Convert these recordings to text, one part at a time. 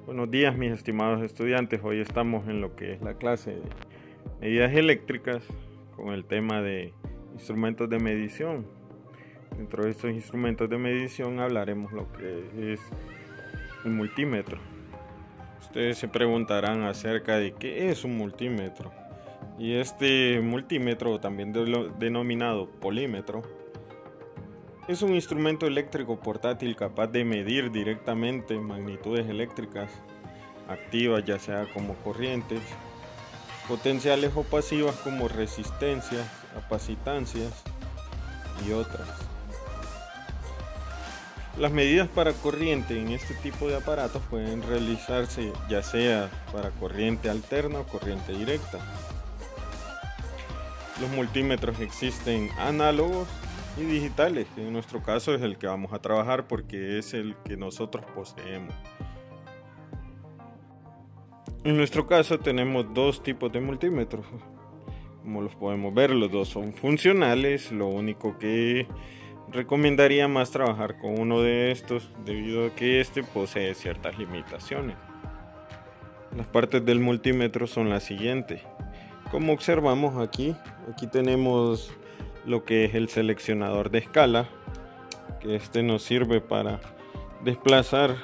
Buenos días, mis estimados estudiantes. Hoy estamos en lo que es la clase de medidas eléctricas con el tema de instrumentos de medición. Dentro de estos instrumentos de medición hablaremos lo que es un multímetro. Ustedes se preguntarán acerca de qué es un multímetro. Y este multímetro, también denominado polímetro, es un instrumento eléctrico portátil capaz de medir directamente magnitudes eléctricas activas, ya sea como corrientes, potenciales o pasivas como resistencias, capacitancias y otras. Las medidas para corriente en este tipo de aparatos pueden realizarse ya sea para corriente alterna o corriente directa. Los multímetros existen análogos y digitales, que en nuestro caso es el que vamos a trabajar porque es el que nosotros poseemos. En nuestro caso tenemos dos tipos de multímetros. Como los podemos ver, los dos son funcionales. Lo único que recomendaría más trabajar con uno de estos debido a que este posee ciertas limitaciones. Las partes del multímetro son las siguientes. Como observamos aquí tenemos lo que es el seleccionador de escala, que este nos sirve para desplazar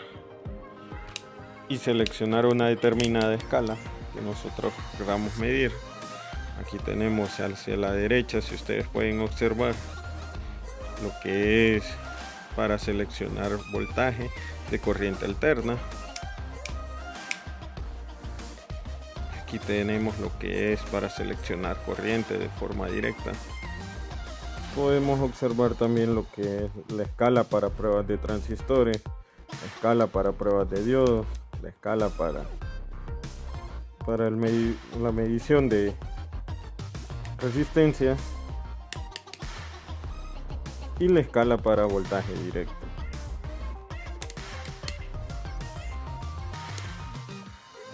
y seleccionar una determinada escala que nosotros queramos medir. Aquí tenemos hacia la derecha, si ustedes pueden observar, lo que es para seleccionar voltaje de corriente alterna. Aquí tenemos lo que es para seleccionar corriente de forma directa. Podemos observar también lo que es la escala para pruebas de transistores, la escala para pruebas de diodos, la escala para la medición de resistencia y la escala para voltaje directo.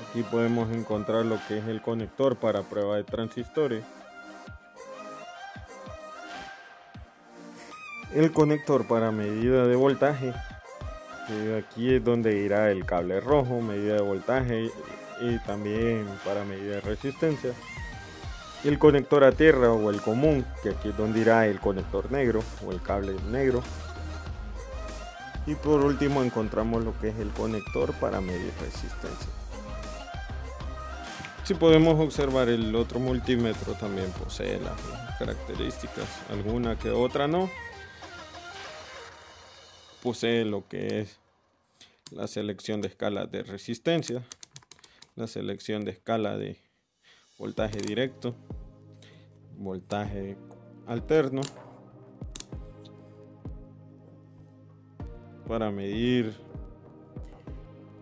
Aquí podemos encontrar lo que es el conector para prueba de transistores, el conector para medida de voltaje, que aquí es donde irá el cable rojo, medida de voltaje, y también para medida de resistencia, y el conector a tierra o el común, que aquí es donde irá el conector negro o el cable negro, y por último encontramos lo que es el conector para medir resistencia. Si podemos observar, el otro multímetro también posee las mismas características, alguna que otra no. Posee lo que es la selección de escala de resistencia, la selección de escala de voltaje directo, voltaje alterno, para medir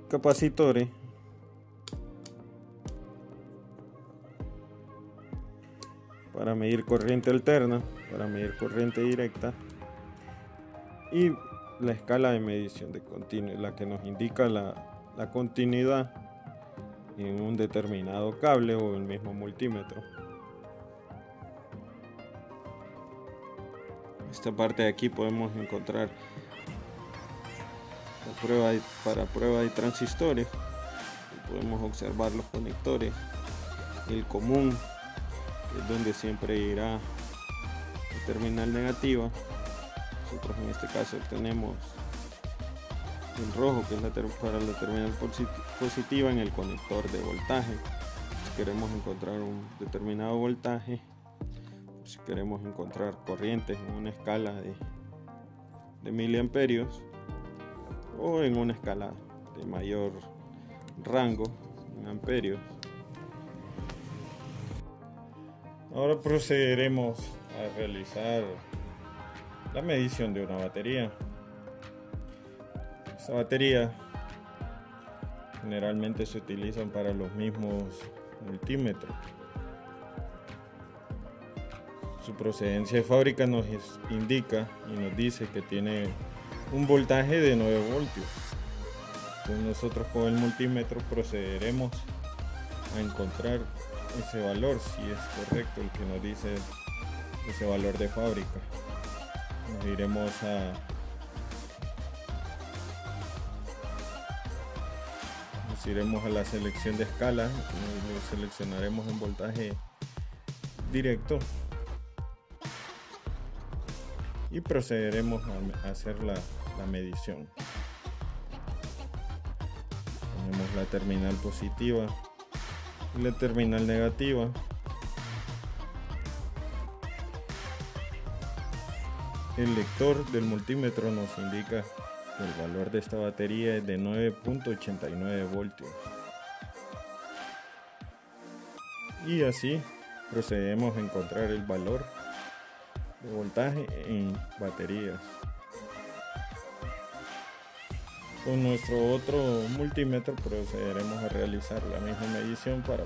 capacitores, para medir corriente alterna, para medir corriente directa, y la escala de medición de continuidad, la que nos indica la continuidad en un determinado cable o el mismo multímetro. Esta parte de aquí podemos encontrar para prueba de transistores. Podemos observar los conectores, el común, es donde siempre irá la terminal negativa. Nosotros en este caso tenemos el rojo, que es para la terminal positiva en el conector de voltaje. Si queremos encontrar un determinado voltaje, si queremos encontrar corrientes en una escala de miliamperios o en una escala de mayor rango en amperios. Ahora procederemos a realizar la medición de una batería. Esta batería generalmente se utilizan para los mismos multímetros. Su procedencia de fábrica nos indica y nos dice que tiene un voltaje de 9 voltios. Entonces nosotros con el multímetro procederemos a encontrar ese valor, si es correcto el que nos dice ese valor de fábrica. Nos iremos a Nos iremos a la selección de escala, lo seleccionaremos en voltaje directo y procederemos a hacer la medición. Tenemos la terminal positiva y la terminal negativa. El lector del multímetro nos indica que el valor de esta batería es de 9.89 voltios. Y así procedemos a encontrar el valor de voltaje en baterías. Con nuestro otro multímetro procederemos a realizar la misma medición para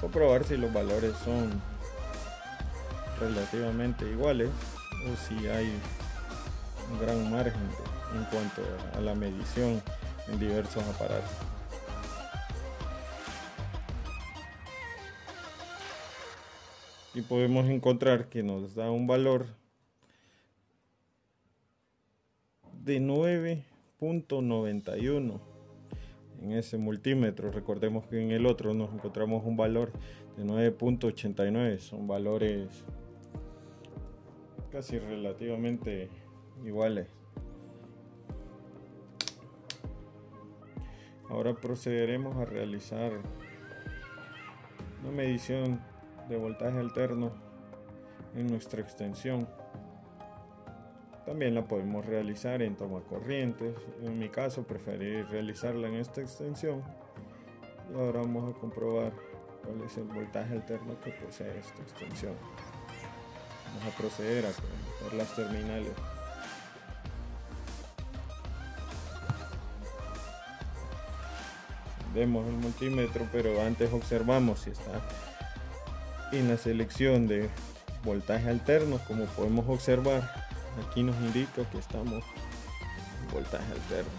comprobar si los valores son relativamente iguales o si hay un gran margen en cuanto a la medición en diversos aparatos. Y podemos encontrar que nos da un valor de 9.91 en ese multímetro. Recordemos que en el otro nos encontramos un valor de 9.89. Son valores casi relativamente iguales. Ahora procederemos a realizar una medición de voltaje alterno en nuestra extensión. También la podemos realizar en tomacorrientes. En mi caso preferí realizarla en esta extensión. Y ahora vamos a comprobar cuál es el voltaje alterno que posee esta extensión. Vamos a proceder a conectar las terminales. Encendemos el multímetro, pero antes observamos si está en la selección de voltaje alterno. Como podemos observar, aquí nos indica que estamos en voltaje alterno.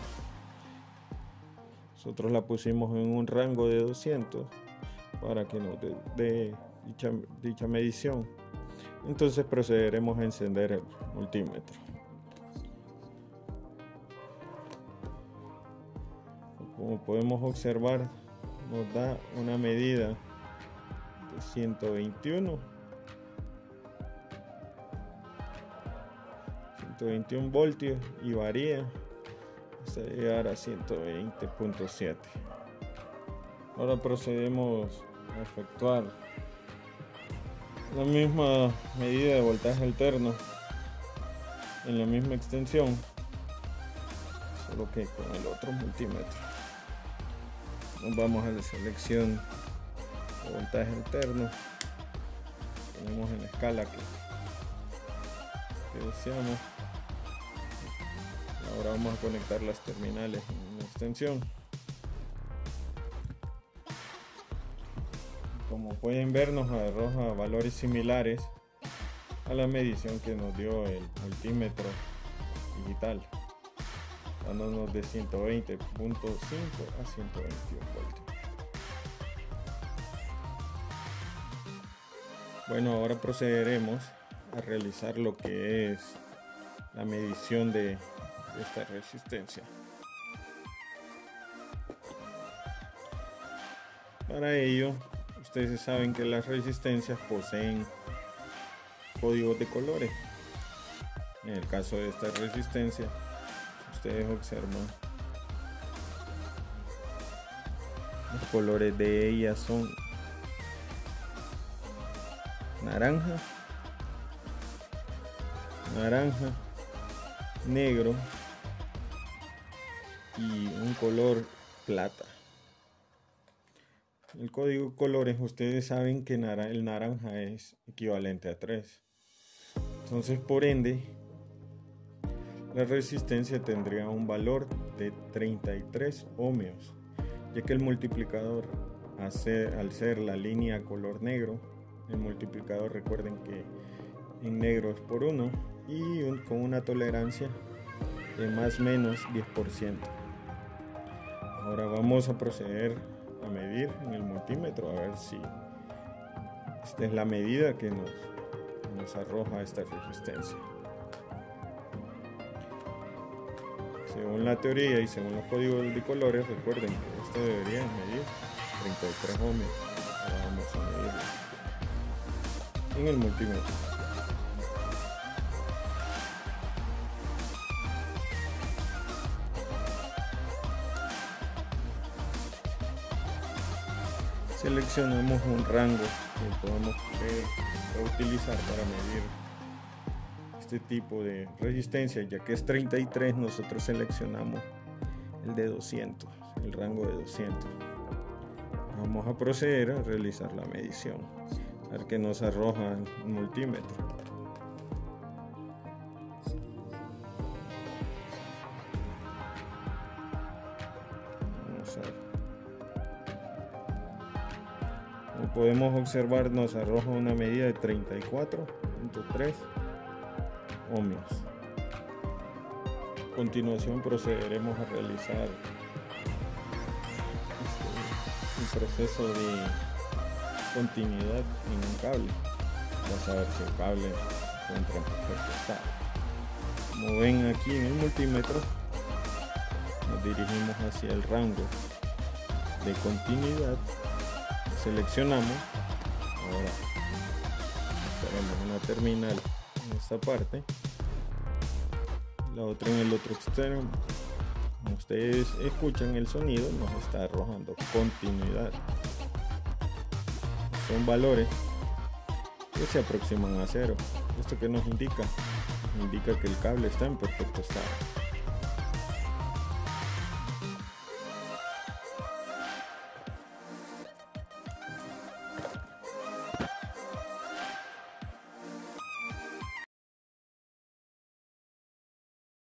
Nosotros la pusimos en un rango de 200 para que nos dé dicha medición. Entonces procederemos a encender el multímetro. Como podemos observar, nos da una medida de 121 voltios y varía hasta llegar a 120.7. Ahora procedemos a efectuar la misma medida de voltaje alterno en la misma extensión, solo que con el otro multímetro. Nos vamos a la selección de voltaje alterno, ponemos en la escala que deseamos. Ahora vamos a conectar las terminales en la extensión. Como pueden ver, nos arroja valores similares a la medición que nos dio el multímetro digital, dándonos de 120.5 a 121 voltios. Bueno, ahora procederemos a realizar lo que es la medición de esta resistencia. Para ello, ustedes saben que las resistencias poseen códigos de colores. En el caso de esta resistencia, ustedes observan, los colores de ella son naranja, negro y un color plata. El código de colores, ustedes saben que el naranja es equivalente a 3. Entonces, por ende, la resistencia tendría un valor de 33 ohmios, ya que el multiplicador, al ser la línea color negro, el multiplicador, recuerden que en negro es por 1 y con una tolerancia de más o menos 10%. Ahora vamos a proceder a medir en el multímetro, a ver si esta es la medida que nos arroja esta resistencia. Según la teoría y según los códigos de colores, recuerden que esto debería medir 33 ohmios. Ahora vamos a medirlo en el multímetro. Seleccionamos un rango que podemos utilizar para medir este tipo de resistencia. Ya que es 33, nosotros seleccionamos el de 200, el rango de 200. Vamos a proceder a realizar la medición, a ver qué nos arroja el multímetro. Vamos a ver. Como podemos observar, nos arroja una medida de 34.3 ohmios. A continuación procederemos a realizar un proceso de continuidad en un cable para saber si el cable se encuentra en perfecto estado. Como ven aquí en el multímetro, nos dirigimos hacia el rango de continuidad, seleccionamos. Ahora tenemos una terminal en esta parte, la otra en el otro extremo. Como ustedes escuchan, el sonido nos está arrojando continuidad. Son valores que se aproximan a cero. ¿Esto qué nos indica? Indica que el cable está en perfecto estado.